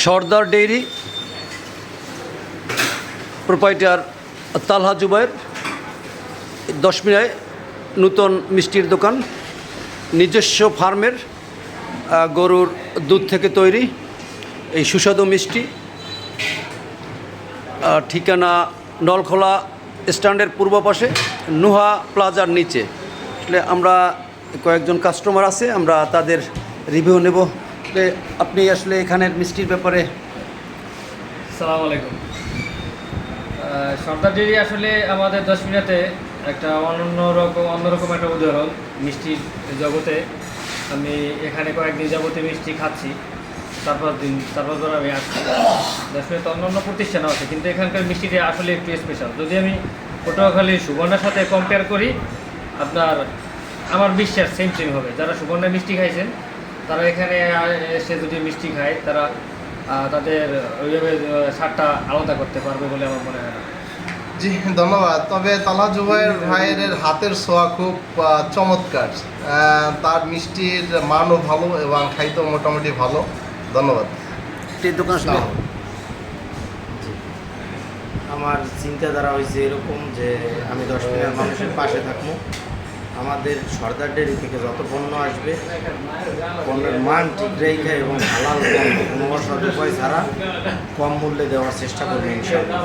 সর্দার dairy proprietor তালহা জুবাইর 10 মিনায় নূতন মিষ্টির দোকান, নিজস্ব ফার্মের গরুর দুধ থেকে তৈরি এই সুস্বাদু মিষ্টি। ঠিকানা নলখোলা স্ট্যান্ডের পূর্ব পাশে নুহা প্লাজার নিচে। আসলে আমরা কয়েকজন কাস্টমার আছে, আমরা তাদের রিভিউ নেব। আপনি আসলে এখানের মিষ্টির ব্যাপারে। আসসালামু আলাইকুম। সর্দার ডেইরি আসলে আমাদের 10 মিনিটে একটা অন্যরকম একটা উদাহরণ মিষ্টির জগতে। আমি এখানে কয়েকদিন যাবতীয় মিষ্টি খাচ্ছি, তারপর ধর আমি আসছি। 10 মিনিট অন্য প্রতিষ্ঠানও আছে, কিন্তু এখানকার মিষ্টিটা আসলে একটু স্পেশাল। যদি আমি পটুয়াখালী সুবর্ণার সাথে কম্পেয়ার করি, আমার বিশ্বাস সেম হবে। যারা সুবর্ণার মিষ্টি খাইছেন তারা এখানে এসে যদি মিষ্টি খায়, তারা তাদের ওইভাবে স্বাদটা আলাদা করতে পারবে বলে আমার মনে হয় না। জি ধন্যবাদ। তবে তালহা জুবাইর ভাইয়ের হাতের ছোঁয়া খুব চমৎকার। তার মিষ্টির মানও ভালো এবং খাইতেও মোটামুটি ভালো। ধন্যবাদ। দোকান আসলে আমার চিন্তাধারা হয়েছে এরকম যে আমি 10 মিনিট মানুষের পাশে থাকবো। আমাদের সর্দার ডেইরি থেকে যত পণ্য আসবে, পণ্যের মান ঠিক রেখে এবং হালাল কোনো অসৎ উপায় ছাড়া কম মূল্যে দেওয়ার চেষ্টা করবো ইনশাআল্লাহ।